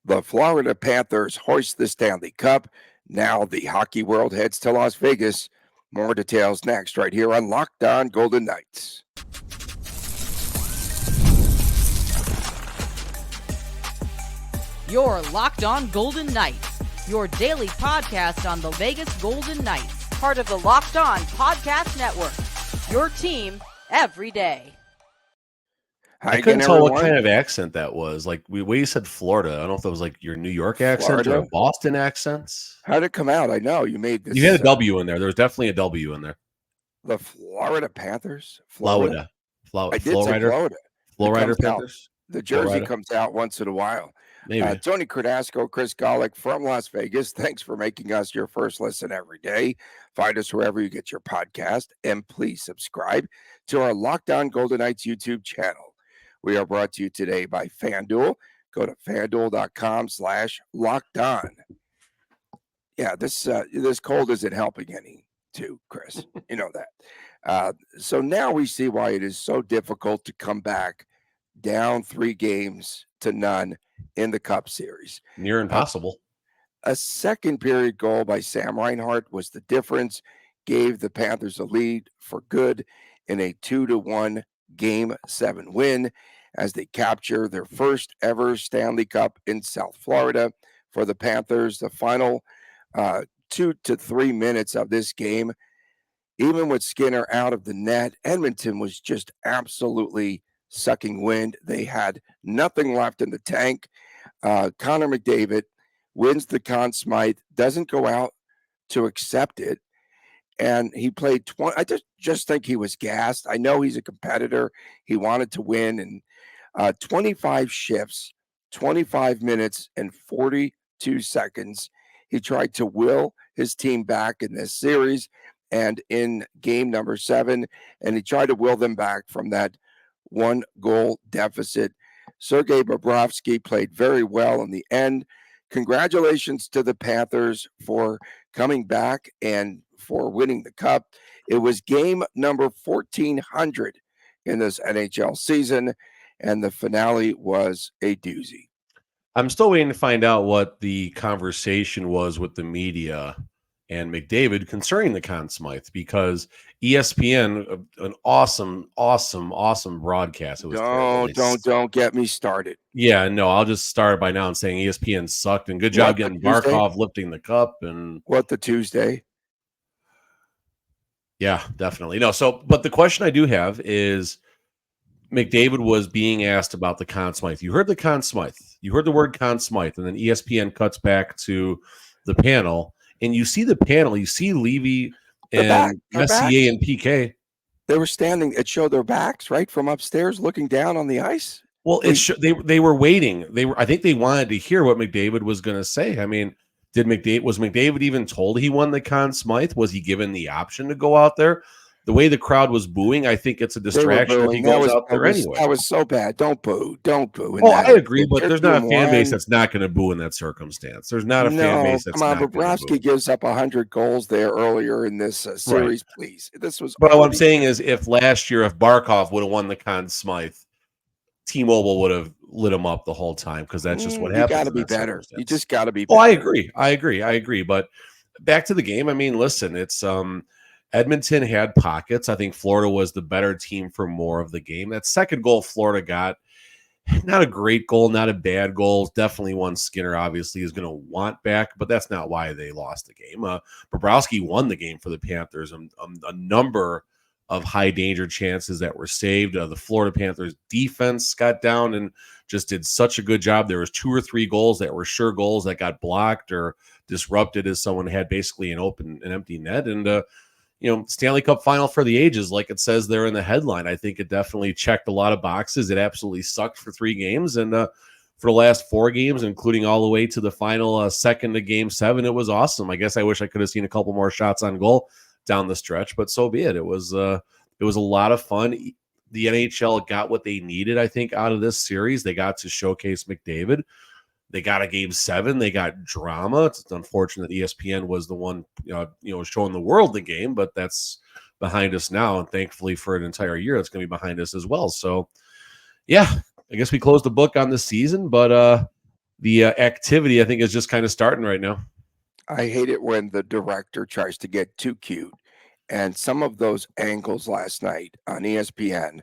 The Florida Panthers hoist the Stanley Cup. Now the hockey world heads to Las Vegas. More details next, right here on Locked On Golden Knights. You're Locked On Golden Knights, your daily podcast on the Vegas Golden Knights, part of the Locked On Podcast Network, your team every day. I couldn't tell what kind of accent that was. Like, the way you said Florida, I don't know if that was like your New York accent or a Boston accent. How did it come out? I know you made this. You had a W in there. There was definitely a W in there. The Florida Panthers? Florida. I did say Florida. Florida Panthers. The jersey comes out once in a while. Maybe. Tony Cardasco, Chris Golick from Las Vegas. Thanks for making us your first listen every day. Find us wherever you get your podcast. And please subscribe to our Locked On Golden Knights YouTube channel. We are brought to you today by FanDuel. Go to FanDuel.com/lockedon. Yeah, this cold isn't helping any, too, Chris. You know that. So now we see why it is so difficult to come back down 3-0 in the Cup Series. Near impossible. A second period goal by Sam Reinhart was the difference, gave the Panthers a lead for good in a 2-1 Game 7 win as they capture their first ever Stanley Cup in South Florida. For the Panthers, the final 2 to 3 minutes of this game, even with Skinner out of the net, Edmonton was just absolutely sucking wind. They had nothing left in the tank. Connor McDavid wins the Conn Smythe, doesn't go out to accept it. And he played 20. I just think he was gassed. I know he's a competitor. He wanted to win. And 25 shifts, 25 minutes, and 42 seconds. He tried to will his team back in this series and in game number 7. And he tried to will them back from that 1-goal deficit. Sergei Bobrovsky played very well in the end. Congratulations to the Panthers for coming back and for winning the Cup. It was game number 1400 in this NHL season, and the finale was a doozy. I'm still waiting to find out what the conversation was with the media and McDavid concerning the Conn Smythe, because ESPN, an awesome broadcast. It was don't get me started. Yeah, no, I'll just start by now and saying ESPN sucked, and good job getting Barkov lifting the cup. And what, the Tuesday? Yeah, definitely. No, but the question I do have is, McDavid was being asked about the Conn Smythe. You heard the Conn Smythe. You heard the word Conn Smythe, and then ESPN cuts back to the panel, and you see the panel. You see Levy and Messier and PK. They were standing. It showed their backs, right, from upstairs, looking down on the ice. Well, they were waiting. I think they wanted to hear what McDavid was going to say. I mean, was McDavid even told he won the Conn Smythe? Was he given the option to go out there? The way the crowd was booing, I think it's a distraction if he goes out there anyway. That was so bad. Don't boo. Oh, I agree, but there's not a fan base that's not going to boo in that circumstance. There's not a fan base that's not going to boo. Bobrovsky gives up 100 goals there earlier in this series, right. Please. This was. But what I'm saying is, if last year, if Barkov would have won the Conn Smythe, T-Mobile would have lit him up the whole time, because that's just what happens. You got to be better. You just got to be better. Oh, I agree. But back to the game. I mean, listen, it's Edmonton had pockets. I think Florida was the better team for more of the game. That second goal Florida got, not a great goal, not a bad goal. Definitely one Skinner obviously is going to want back, but that's not why they lost the game. Bobrovsky won the game for the Panthers. A number of high danger chances that were saved. The Florida Panthers defense got down and just did such a good job. There was 2 or 3 goals that were sure goals that got blocked or disrupted as someone had basically an empty net. And Stanley Cup Final for the ages, like it says there in the headline. I think it definitely checked a lot of boxes. It absolutely sucked for 3 games. And for the last 4 games, including all the way to the final second of Game 7, it was awesome. I guess I wish I could have seen a couple more shots on goal down the stretch, but so be it. It was a lot of fun. The NHL got what they needed, I think, out of this series. They got to showcase McDavid. They got a Game 7. They got drama. It's unfortunate ESPN was the one, showing the world the game, but that's behind us now. And thankfully for an entire year, it's going to be behind us as well. So, yeah, I guess we closed the book on the season, but the activity, I think, is just kind of starting right now. I hate it when the director tries to get too cute. And some of those angles last night on ESPN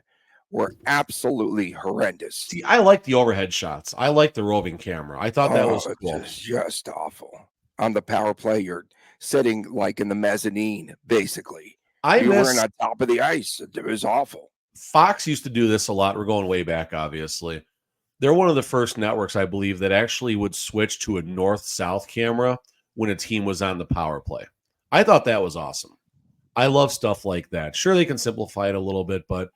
were absolutely horrendous. See, I like the overhead shots. I like the roving camera. I thought that was cool. It's just awful. On the power play, you're sitting like in the mezzanine, basically. You weren't on top of the ice. It was awful. Fox used to do this a lot. We're going way back, obviously. They're one of the first networks, I believe, that actually would switch to a north-south camera when a team was on the power play. I thought that was awesome. I love stuff like that. Sure, they can simplify it a little bit, but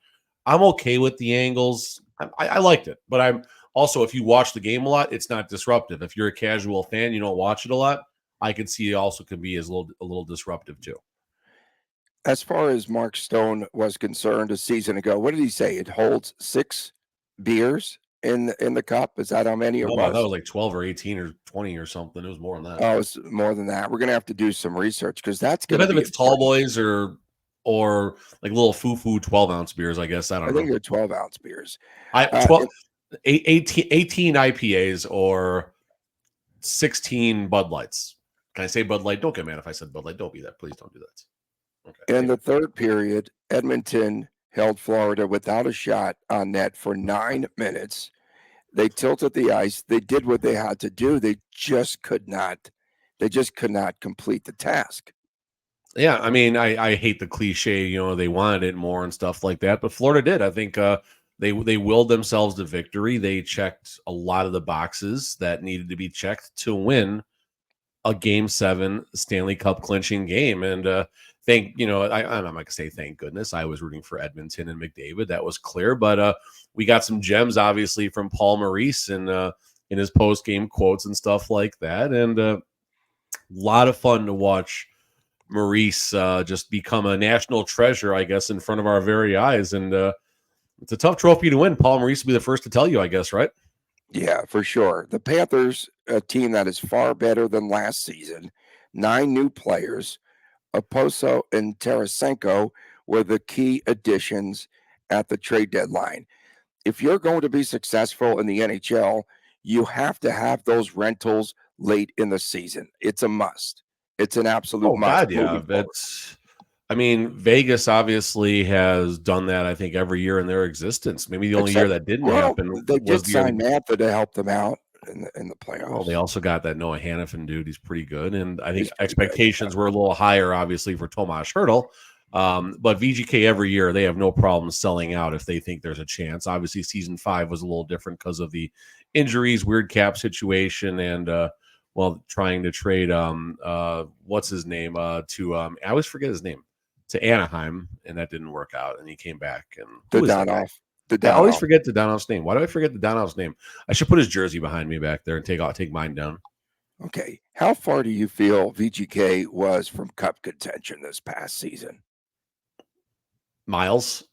I'm okay with the angles. I liked it. But I'm also, if you watch the game a lot, it's not disruptive. If you're a casual fan, you don't watch it a lot, I can see it also can be a little disruptive too. As far as Mark Stone was concerned a season ago, what did he say? It holds 6 beers in the cup. Is that how many it was? That was like 12 or 18 or 20 or something. It was more than that. Oh, it's more than that. We're gonna have to do some research because that's gonna be. If it's tall boys or like little foo-foo 12-ounce beers, I guess. I think they're 12-ounce beers. 18 IPAs or 16 Bud Lights. Can I say Bud Light? Don't get mad if I said Bud Light. Don't be that. Please don't do that. Okay. In the third period, Edmonton held Florida without a shot on net for 9 minutes. They tilted the ice. They did what they had to do. They just could not complete the task. Yeah, I mean, I hate the cliche, they wanted it more and stuff like that, but Florida did. I think they willed themselves to victory. They checked a lot of the boxes that needed to be checked to win a Game 7 Stanley Cup clinching game. And I'm not going to say thank goodness. I was rooting for Edmonton and McDavid. That was clear. But we got some gems, obviously, from Paul Maurice in his post-game quotes and stuff like that. And a lot of fun to watch Maurice just become a national treasure, I guess, in front of our very eyes. And it's a tough trophy to win. Paul Maurice will be the first to tell you, I guess, right? Yeah, for sure. The Panthers, a team that is far better than last season, 9 new players. Oposo and Tarasenko were the key additions at the trade deadline. If you're going to be successful in the NHL, you have to have those rentals late in the season. It's a must. It's an absolute must. God, yeah. Vegas obviously has done that, I think, every year in their existence. Maybe the only year that didn't happen. They did sign Mantha to help them out in the playoffs. Well, they also got that Noah Hannafin dude. He's pretty good. And I think expectations were a little higher, obviously, for Tomas Hertl. But VGK every year, they have no problem selling out if they think there's a chance. Obviously, season 5 was a little different because of the injuries, weird cap situation, and trying to trade what's his name to I always forget his name, to Anaheim, and that didn't work out, and he came back. And Dadonov. I always forget Dadonov's name. Why do I forget Dadonov's name? I should put his jersey behind me back there and take mine down. Okay. How far do you feel VGK was from cup contention this past season? Miles.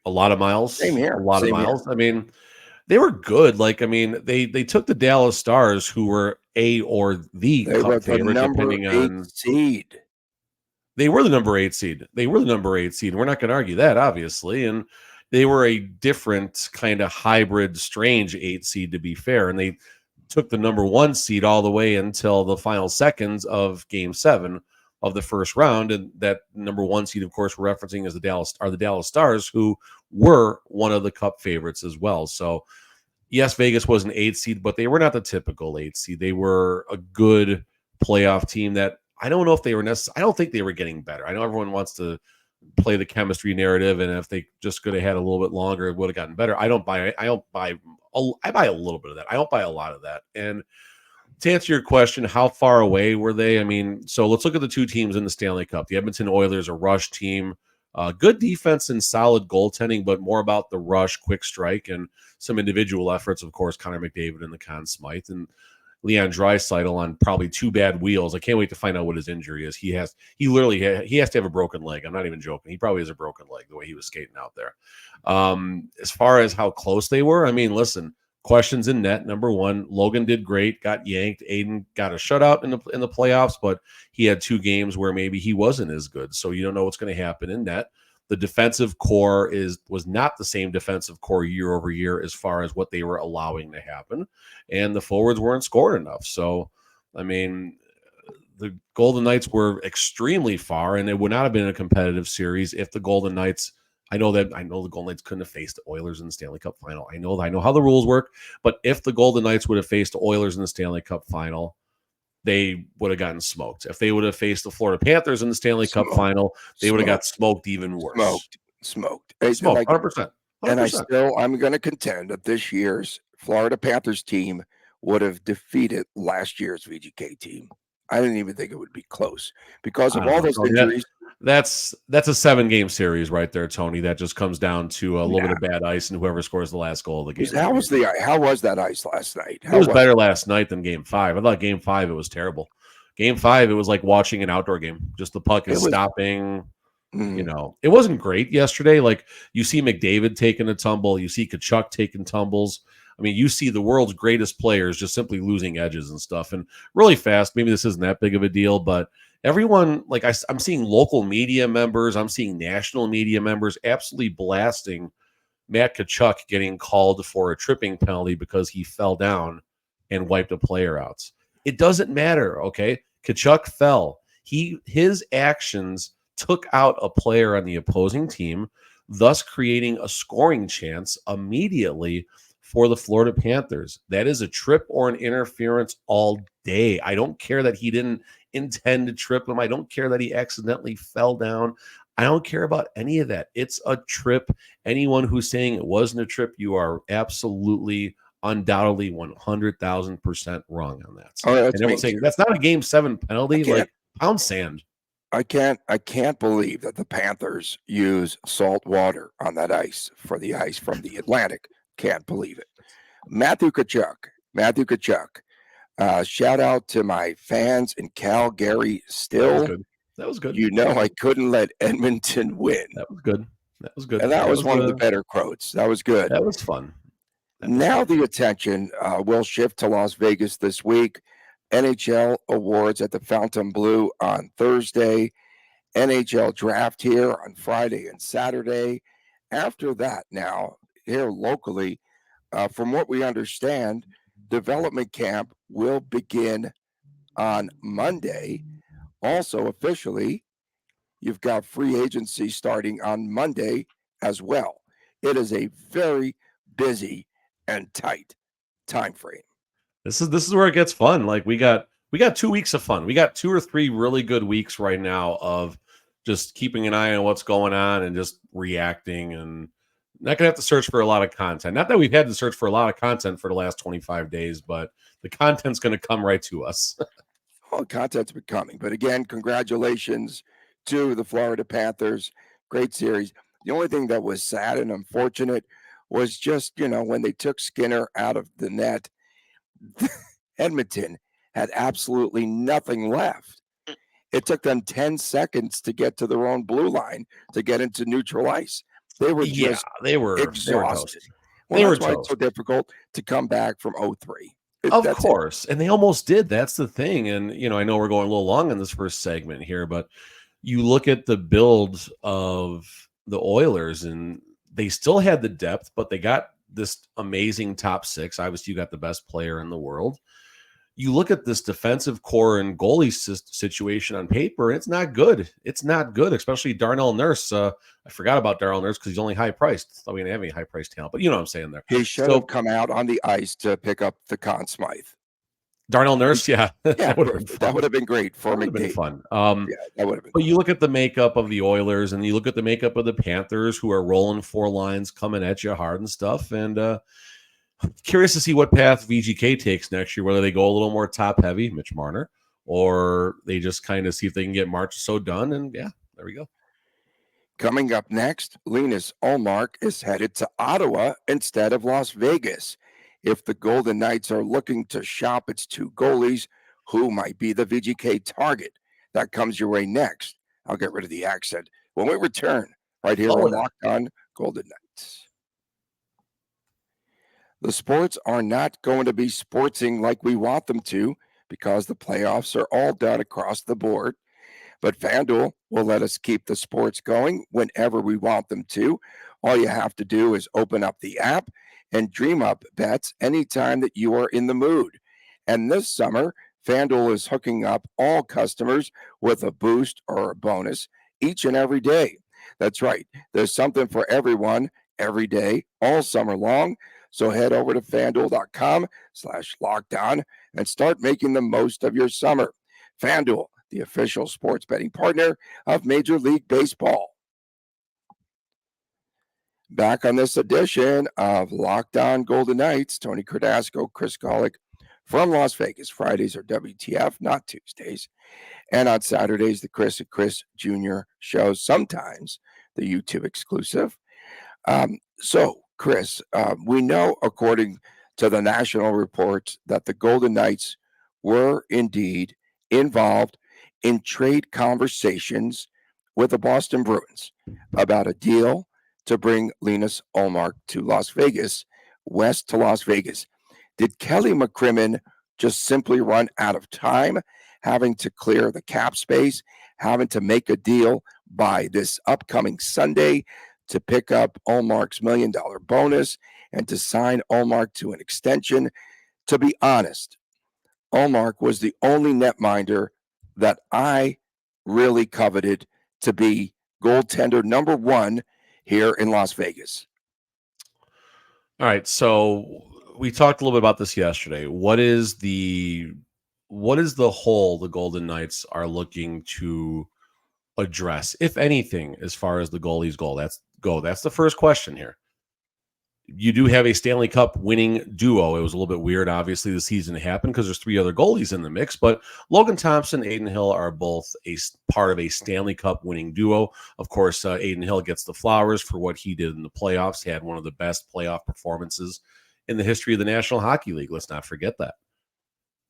A lot of miles. Same here. A lot of miles. Here. I mean, they were good. They took the Dallas Stars, who were a or the cup favorite, depending on seed. They were the number 8 seed. We're not going to argue that, obviously. And they were a different kind of hybrid, strange 8 seed, to be fair. And they took the number 1 seed all the way until the final seconds of Game 7 of the first round. And that number 1 seed, of course, we're referencing as the Dallas Stars, who were one of the cup favorites as well. So, yes, Vegas was an 8 seed, but they were not the typical 8 seed. They were a good playoff team that I don't know if they were necessarily. I don't think they were getting better. I know everyone wants to play the chemistry narrative, and if they just could have had a little bit longer, it would have gotten better. I buy a little bit of that. I don't buy a lot of that. And to answer your question, how far away were they? I mean, so let's look at the 2 teams in the Stanley Cup. The Edmonton Oilers, a rush team, good defense and solid goaltending, but more about the rush, quick strike, and some individual efforts. Of course, Connor McDavid and the Conn Smythe, and Leon Draisaitl on probably 2 bad wheels. I can't wait to find out what his injury is. He has to have a broken leg. I'm not even joking. He probably has a broken leg the way he was skating out there. As far as how close they were, I mean, listen, questions in net. Number 1, Logan did great, got yanked. Aiden got a shutout in the playoffs, but he had 2 games where maybe he wasn't as good. So you don't know what's going to happen in net. The defensive core was not the same defensive core year over year as far as what they were allowing to happen, and the forwards weren't scoring enough. So, I mean, the Golden Knights were extremely far, and it would not have been a competitive series if the Golden Knights. I know the Golden Knights couldn't have faced the Oilers in the Stanley Cup Final. I know how the rules work, but if the Golden Knights would have faced the Oilers in the Stanley Cup Final, they would have gotten smoked. If they would have faced the Florida Panthers in the Stanley Cup Final, they would have got smoked even worse. Smoked. 100%. And I'm going to contend that this year's Florida Panthers team would have defeated last year's VGK team. I didn't even think it would be close because of all those injuries. That's a 7-game series right there, Tony. That just comes down to a little bit of bad ice and whoever scores the last goal of the game. How was that ice last night? It was better last night than Game 5. I thought Game 5 it was terrible. Game 5 it was like watching an outdoor game. Just the puck is stopping. You know, it wasn't great yesterday. Like you see McDavid taking a tumble, you see Tkachuk taking tumbles. I mean, you see the world's greatest players just simply losing edges and stuff. And really fast, maybe this isn't that big of a deal, but everyone, like I'm seeing local media members, I'm seeing national media members absolutely blasting Matt Tkachuk getting called for a tripping penalty because he fell down and wiped a player out. It doesn't matter, okay? Tkachuk fell. His actions took out a player on the opposing team, thus creating a scoring chance immediately for the Florida Panthers. That is a trip or an interference all day. I don't care that he didn't intend to trip him. I don't care that he accidentally fell down. I don't care about any of that. It's a trip. Anyone who's saying it wasn't a trip, you are absolutely, undoubtedly 100,000% wrong on that. And everyone's saying that's not a Game 7 penalty. Like pound sand. I can't believe that the Panthers use salt water on that ice from the Atlantic. Can't believe it. Matthew Tkachuk. Shout out to my fans in Calgary still. That was good. You know, I couldn't let Edmonton win. That was good. And that was one of the better quotes. That was good. That was fun. Now the attention will shift to Las Vegas this week. NHL awards at the Fontainebleau on Thursday. NHL draft here on Friday and Saturday. After that, now, here locally, from what we understand, development camp will begin on Monday. Also, officially, you've got free agency starting on Monday as well. It is a very busy and tight time frame. This is where it gets fun. Like we got 2 weeks of fun. We got 2 or 3 really good weeks right now of just keeping an eye on what's going on and just reacting, and not gonna have to search for a lot of content. Not that we've had to search for a lot of content for the last 25 days, but the content's going to come right to us. Well, content's been coming. But again, congratulations to the Florida Panthers. Great series. The only thing that was sad and unfortunate was just, when they took Skinner out of the net, Edmonton had absolutely nothing left. It took them 10 seconds to get to their own blue line to get into neutral ice. They were exhausted. They were That's why it's so difficult to come back from 0-3. Of course. And they almost did. That's the thing. And, I know we're going a little long in this first segment here, but you look at the build of the Oilers and they still had the depth, but they got this amazing top 6. Obviously, you got the best player in the world. You look at this defensive core and goalie situation on paper, it's not good. It's not good, especially Darnell Nurse. I forgot about Darnell Nurse because he's only high-priced. Thought we didn't have any high-priced talent, but you know what I'm saying there. He should have come out on the ice to pick up the Conn Smythe. Darnell Nurse, yeah. that would have been great for McDavid. Been fun. That would have been. But you look at the makeup of the Oilers and you look at the makeup of the Panthers, who are rolling 4 lines, coming at you hard and stuff, and curious to see what path VGK takes next year, whether they go a little more top heavy, Mitch Marner, or they just kind of see if they can get Marchessault done. And yeah, there we go. Coming up next, Linus Ullmark is headed to Ottawa instead of Las Vegas. If the Golden Knights are looking to shop its 2 goalies, who might be the VGK target? That comes your way next. I'll get rid of the accent when we return right here on Locked On Golden Knights. The sports are not going to be sportsing like we want them to because the playoffs are all done across the board. But FanDuel will let us keep the sports going whenever we want them to. All you have to do is open up the app and dream up bets anytime that you are in the mood. And this summer, FanDuel is hooking up all customers with a boost or a bonus each and every day. That's right. There's something for everyone every day, all summer long. So head over to FanDuel.com/lockdown and start making the most of your summer. FanDuel, the official sports betting partner of Major League Baseball. Back on this edition of Locked On Golden Knights, Tony Cardasco, Chris Golick from Las Vegas. Fridays are WTF, not Tuesdays. And on Saturdays, the Chris and Chris Jr. shows, sometimes the YouTube exclusive. So, Chris, we know, according to the national reports, that the Golden Knights were indeed involved in trade conversations with the Boston Bruins about a deal to bring Linus Ullmark to Las Vegas, west to Las Vegas. Did Kelly McCrimmon just simply run out of time, having to clear the cap space, having to make a deal by this upcoming Sunday to pick up Ullmark's $1 million bonus and to sign Ullmark to an extension? To be honest, Ullmark was the only netminder that I really coveted to be goaltender number one here in Las Vegas. All right, so we talked a little bit about this yesterday. What is the hole the Golden Knights are looking to address, if anything, as far as the goalies go? That's the first question here. You do have a Stanley Cup winning duo. It was a little bit weird, obviously, the season happened because there's 3 other goalies in the mix, but Logan Thompson, Adin Hill are both a part of a Stanley Cup winning duo. Of course, Adin Hill gets the flowers for what he did in the playoffs. He had one of the best playoff performances in the history of the National Hockey League. Let's not forget that.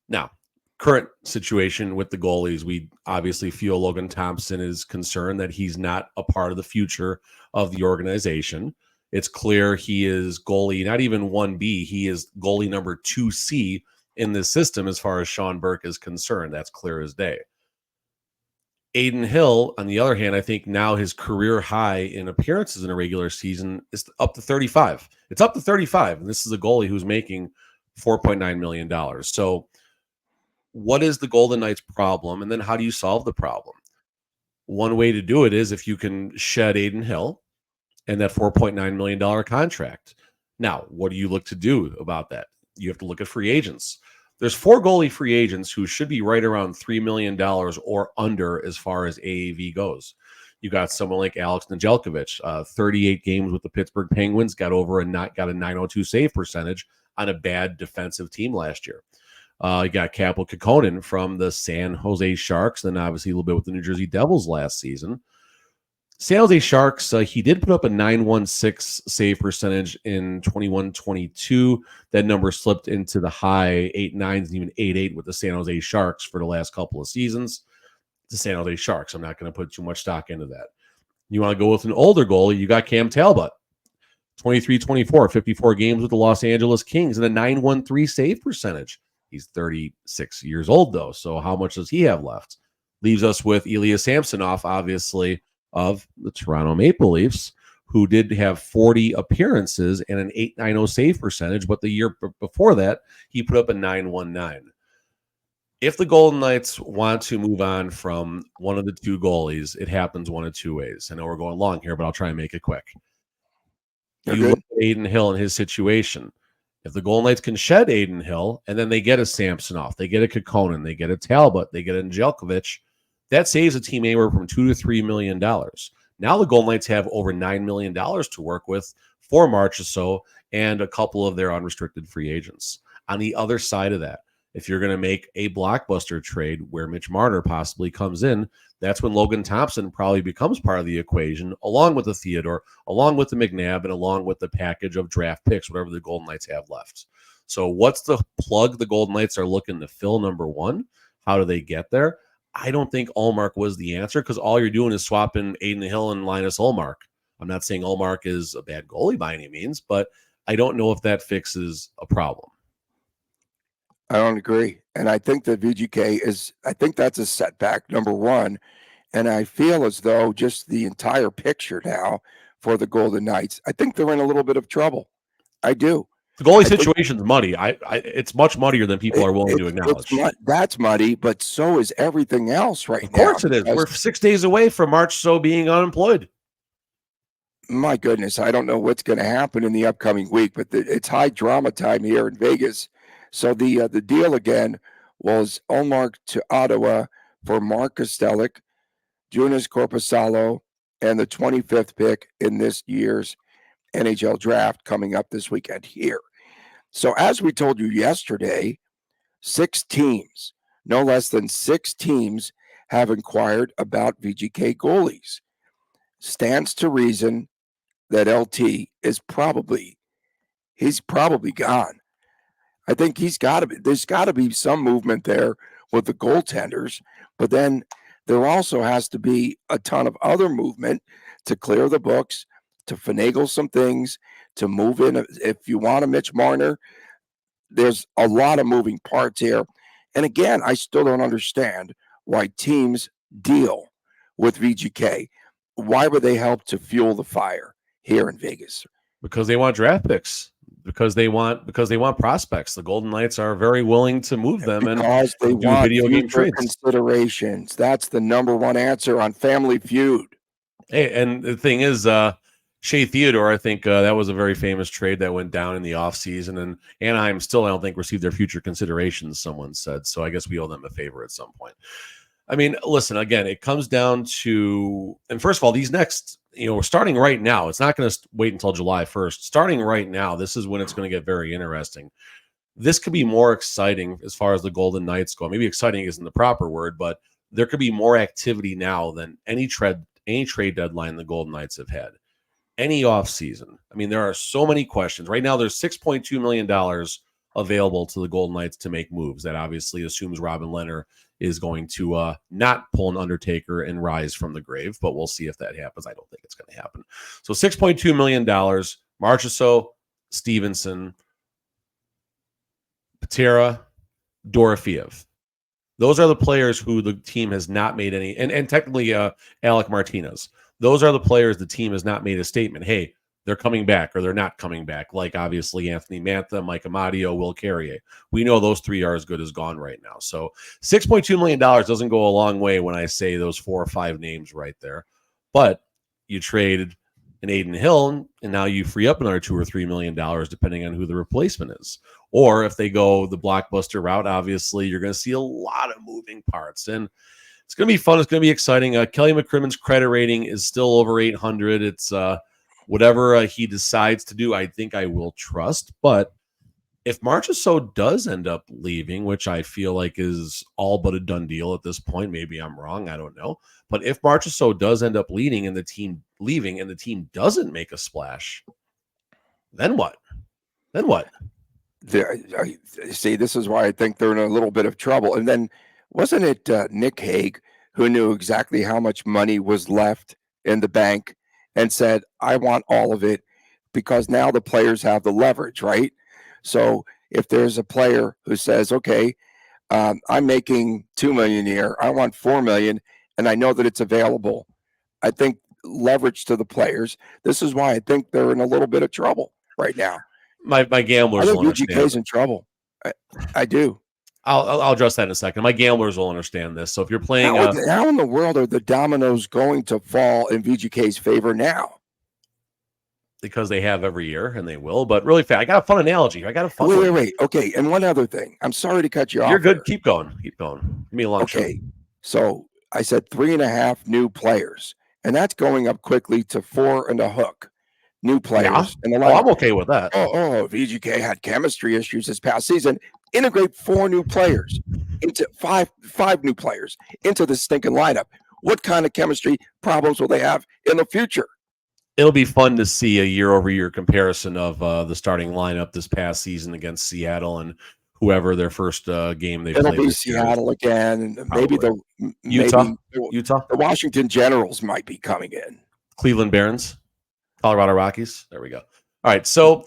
Now, current situation with the goalies, we obviously feel Logan Thompson is concerned that he's not a part of the future of the organization. It's clear he is goalie, not even 1B, he is goalie number 2C in this system as far as Sean Burke is concerned. That's clear as day. Adin Hill, on the other hand, I think now his career high in appearances in a regular season is up to 35. It's up to 35, and this is a goalie who's making $4.9 million. So what is the Golden Knights' problem, and then how do you solve the problem? One way to do it is if you can shed Adin Hill and that $4.9 million contract. Now, what do you look to do about that? You have to look at free agents. There's 4 goalie free agents who should be right around $3 million or under as far as AAV goes. You got someone like Alex Nedeljkovic, 38 games with the Pittsburgh Penguins, got a 902 save percentage on a bad defensive team last year. You got Kaapo Kähkönen from the San Jose Sharks, then obviously a little bit with the New Jersey Devils last season. San Jose Sharks, he did put up a 916 save percentage in 21-22. That number slipped into the high 8.9s and even 8.8 with the San Jose Sharks for the last couple of seasons. The San Jose Sharks, I'm not going to put too much stock into that. You want to go with an older goalie, you got Cam Talbot. 23-24, 54 games with the Los Angeles Kings and a 913 save percentage. He's 36 years old, though, so how much does he have left? Leaves us with Ilya Samsonov, obviously, of the Toronto Maple Leafs, who did have 40 appearances and an 890 save percentage, but the year before that, he put up a 919. If the Golden Knights want to move on from one of the 2 goalies, it happens one of 2 ways. I know we're going long here, but I'll try and make it quick. You look at Adin Hill and his situation. If the Golden Knights can shed Adin Hill and then they get a Samsonov, they get a Kähkönen, they get a Talbot, they get a Nedeljkovic, that saves a team anywhere from $2 to $3 million. Now the Golden Knights have over $9 million to work with for March or so and a couple of their unrestricted free agents. On the other side of that, if you're going to make a blockbuster trade where Mitch Marner possibly comes in, that's when Logan Thompson probably becomes part of the equation, along with the Theodore, along with the McNabb, and along with the package of draft picks, whatever the Golden Knights have left. So what's the plug the Golden Knights are looking to fill, number one? How do they get there? I don't think Ullmark was the answer because all you're doing is swapping Adin Hill and Linus Ullmark. I'm not saying Ullmark is a bad goalie by any means, but I don't know if that fixes a problem. I don't agree. And I think that VGK I think that's a setback, number one. And I feel as though just the entire picture now for the Golden Knights, I think they're in a little bit of trouble. I do. The goalie I think situation's muddy. It's much muddier than people are willing to acknowledge. that's muddy, but so is everything else right Of now. course it is. We're 6 days away from Marchessault being unemployed. My goodness, I don't know what's going to happen in the upcoming week, but it's high drama time here in Vegas. So the deal again was Ullmark to Ottawa for Mark Kostelic, Jonas Korpisalo, and the 25th pick in this year's NHL draft coming up this weekend here. So as we told you yesterday, 6 teams, no less than 6 teams, have inquired about VGK goalies. Stands to reason that LT is he's probably gone. I think there's got to be some movement there with the goaltenders, but then there also has to be a ton of other movement to clear the books, to finagle some things, to move in. If you want a Mitch Marner, there's a lot of moving parts here. And again, I still don't understand why teams deal with VGK. Why would they help to fuel the fire here in Vegas? Because they want draft picks. Because they want prospects. The Golden Knights are very willing to move them because they do want video game future trades. Considerations. That's the number one answer on Family Feud. Hey, and the thing is, Shea Theodore, I think that was a very famous trade that went down in the offseason, and Anaheim still, I don't think, received their future considerations, someone said. So I guess we owe them a favor at some point. I mean, listen, again, it comes down to, and first of all, these next, we're starting right now. It's not going to wait until July 1st. Starting right now, this is when it's going to get very interesting. This could be more exciting as far as the Golden Knights go. Maybe exciting isn't the proper word, but there could be more activity now than any trade deadline the Golden Knights have had. Any offseason. I mean, there are so many questions. Right now, there's $6.2 million available to the Golden Knights to make moves. That obviously assumes Robin Lehner is going to not pull an Undertaker and rise from the grave, but we'll see if that happens. I don't think it's going to happen. So $6.2 million, Marchessault, Stevenson, Patera, Dorofeev. Those are the players who the team has not made any, and technically Alec Martinez. Those are the players the team has not made a statement, hey, they're coming back or they're not coming back, like obviously Anthony Mantha, Mike Amadio, Will Carrier. We know those 3 are as good as gone right now. So $6.2 million doesn't go a long way when I say those 4 or 5 names right there. But you traded an Aiden Hill, and now you free up another $2 or $3 million, depending on who the replacement is. Or if they go the blockbuster route, obviously you're going to see a lot of moving parts. And it's going to be fun. It's going to be exciting. Kelly McCrimmon's credit rating is still over 800. It's whatever he decides to do, I think I will trust. But if Marchessault does end up leaving, which I feel like is all but a done deal at this point, maybe I'm wrong, I don't know. But if Marchessault does end up leaving and the team doesn't make a splash, then what? See, this is why I think they're in a little bit of trouble. And then wasn't it Nick Hague who knew exactly how much money was left in the bank and said, I want all of it, because now the players have the leverage, right? So if there's a player who says, okay, I'm making $2 million a year, I want $4 million, and I know that it's available, I think leverage to the players. This is why I think they're in a little bit of trouble right now. My gamblers will understand. VGK's in trouble. I do. I'll address that in a second. My gamblers will understand this. So if you're playing, how in the world are the dominoes going to fall in VGK's favor now? Because they have every year, and they will. But really fast, I got a fun analogy. Wait. Okay, and one other thing. I'm sorry to cut you off. You're good. Here. Keep going. Give me a long shot. Okay, so I said 3.5 new players, and that's going up quickly to 4 and a hook new players. Yeah. I'm okay with that. VGK had chemistry issues this past season. Integrate 4 new players into five new players into the stinking lineup. What kind of chemistry problems will they have in the future? It'll be fun to see a year-over-year comparison of the starting lineup this past season against Seattle and whoever their first game they played. It'll be Seattle again, and maybe Utah. The Washington Generals might be coming in. Cleveland Barons, Colorado Rockies. There we go. All right, so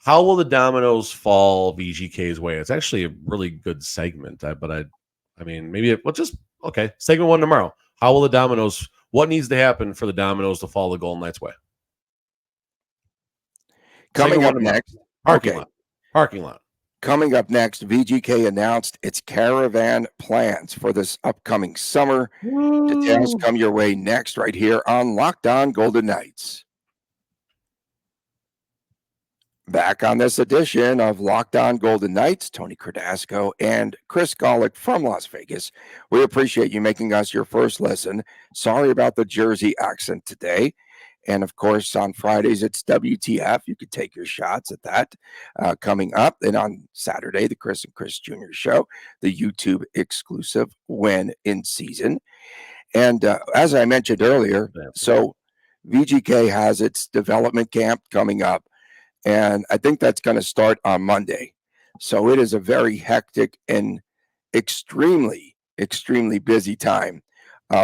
how will the dominoes fall VGK's way? It's actually a really good segment, but I mean, maybe segment 1 tomorrow. How will the dominoes? What needs to happen for the dominoes to fall the Golden Knights' way? Coming up next, Parking lot. Coming up next, VGK announced its caravan plans for this upcoming summer. Woo. Details come your way next, right here on Locked On Golden Knights. Back on this edition of Locked On Golden Knights, Tony Cardasco and Chris Golick from Las Vegas. We appreciate you making us your first listen. Sorry about the Jersey accent today. And of course, on Fridays, it's WTF. You could take your shots at that coming up. And on Saturday, the Chris and Chris Jr. Show, the YouTube exclusive When in Season. And as I mentioned earlier, so VGK has its development camp coming up. And I think that's going to start on Monday. So it is a very hectic and extremely, extremely busy time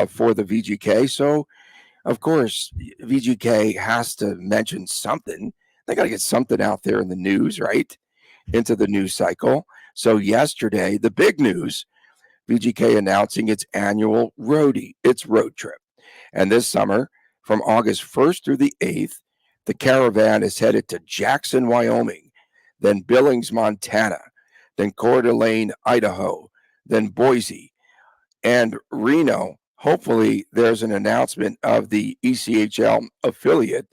for the VGK. So, of course, VGK has to mention something. They got to get something out there in the news, right? Into the news cycle. So yesterday, the big news, VGK announcing its annual its road trip. And this summer, from August 1st through the 8th, the caravan is headed to Jackson, Wyoming, then Billings, Montana, then Coeur d'Alene, Idaho, then Boise, and Reno. Hopefully, there's an announcement of the ECHL affiliate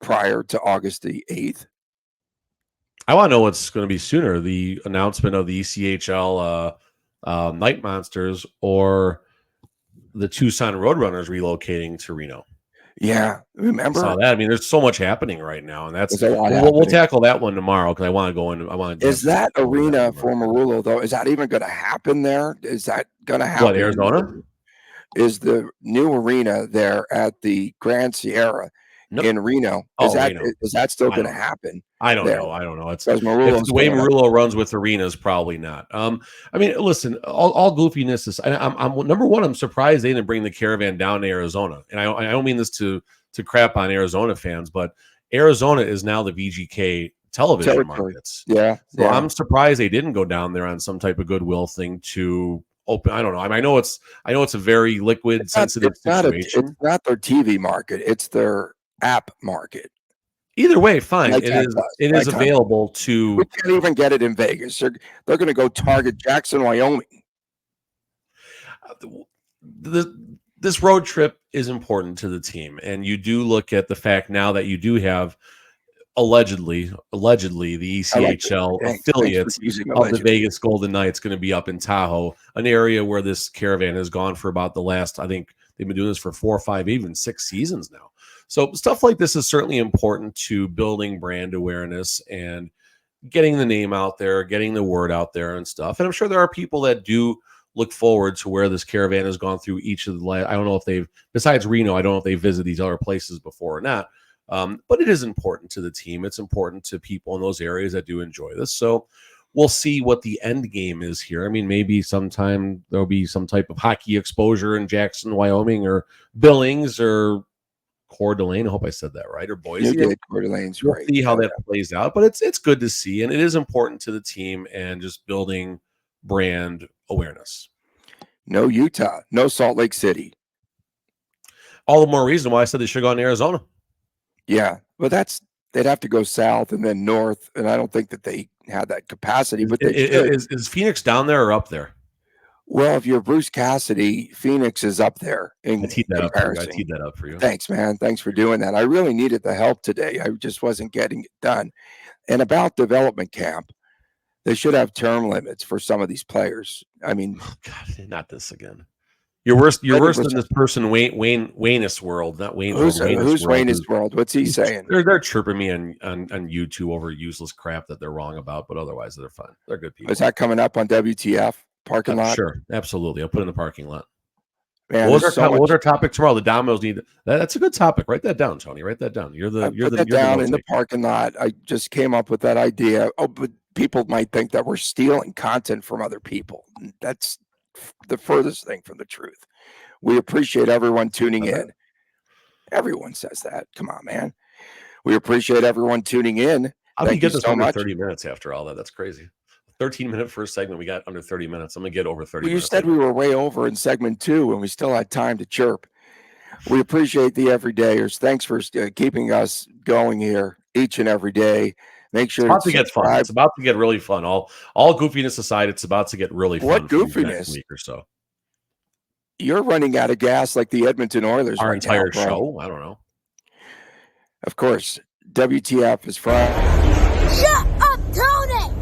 prior to August the 8th. I want to know what's going to be sooner, the announcement of the ECHL Night Monsters or the Tucson Roadrunners relocating to Reno. Yeah, remember? I saw that. I mean, there's so much happening right now, and that's we'll tackle that one tomorrow because I want to go in. I want to. Is that arena for Marulo though? Is that even going to happen there? Is that going to happen? What, Arizona? Is the new arena there at the Grand Sierra in Reno? Is that still going to happen? I don't know. It's the way Marulo runs with arenas, probably not. I mean, listen, all goofiness is. I'm number one. I'm surprised they didn't bring the caravan down to Arizona, and I don't mean this to crap on Arizona fans, but Arizona is now the VGK television markets. Yeah, so I'm surprised they didn't go down there on some type of goodwill thing to open. I don't know. I know it's a very liquid, sensitive situation. It's not their TV market. It's their app market. Either way, fine. It is available to. We can't even get it in Vegas. They're going to go target Jackson, Wyoming. This road trip is important to the team, and you do look at the fact now that you do have allegedly the ECHL affiliates of the Vegas Golden Knights going to be up in Tahoe, an area where this caravan has gone for about the last. I think they've been doing this for 4 or 5, even 6 seasons now. So stuff like this is certainly important to building brand awareness and getting the name out there, getting the word out there and stuff. And I'm sure there are people that do look forward to where this caravan has gone through each of the I don't know if they've, besides Reno, I don't know if they've visited these other places before or not. But it is important to the team. It's important to people in those areas that do enjoy this. So we'll see what the end game is here. I mean, maybe sometime there'll be some type of hockey exposure in Jackson, Wyoming, or Billings, or Coeur d'Alene. I hope I said that right. Or Boise. You did. Coeur d'Alene's right. We'll see how that plays out. But it's good to see, and it is important to the team and just building brand awareness. No Utah, no Salt Lake City. All the more reason why I said they should go in Arizona. Yeah, but they'd have to go south and then north, and I don't think that they had that capacity. But is Phoenix down there or up there? Well, if you're Bruce Cassidy, Phoenix is up there in comparison. I teed that up for you. Thanks, man. Thanks for doing that. I really needed the help today. I just wasn't getting it done. And about development camp, they should have term limits for some of these players. I mean, God, not this again. You're worse than this person, Wayne's World, not Wayne. Who's Wayne's World? What's he saying? They're chirping me on YouTube over useless crap that they're wrong about, but otherwise they're fine. They're good people. Is that coming up on WTF parking lot? Sure, absolutely. I'll put it in the parking lot. Man, what's our topic tomorrow? The Dominoes need that's a good topic. Write that down, Tony. Write that down. You're down in the parking lot. I just came up with that idea. Oh, but people might think that we're stealing content from other people. That's the furthest thing from the truth. We appreciate everyone tuning in. Everyone says that. Come on, man. We appreciate everyone tuning in. How do you get this so much? 30 minutes after all that? That's crazy. 13-minute first segment. We got under 30 minutes. I'm going to get over 30 Well, you minutes. said we were way over in segment 2 and we still had time to chirp. We appreciate the everydayers. Thanks for keeping us going here each and every day. Make sure it's about to get fun. subscribe. It's about to get really fun. All goofiness aside, it's about to get really fun. What for the goofiness? next week or so. You're running out of gas like the Edmonton Oilers. Our right entire now, bro. show? I don't know. Of course, WTF is Friday. Shut up, Tony!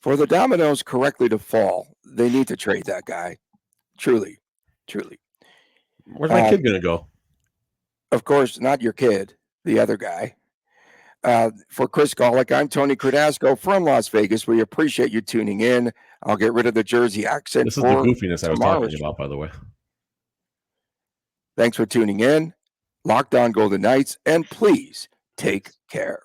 For the dominoes correctly to fall, they need to trade that guy. Truly. Where's my kid going to go? Of course, not your kid, the other guy. For Chris Golick, I'm Tony Cardasco from Las Vegas. We appreciate you tuning in. I'll get rid of the Jersey accent. This is the goofiness I was talking about, by the way. Thanks for tuning in. Locked On Golden Knights, and please take care.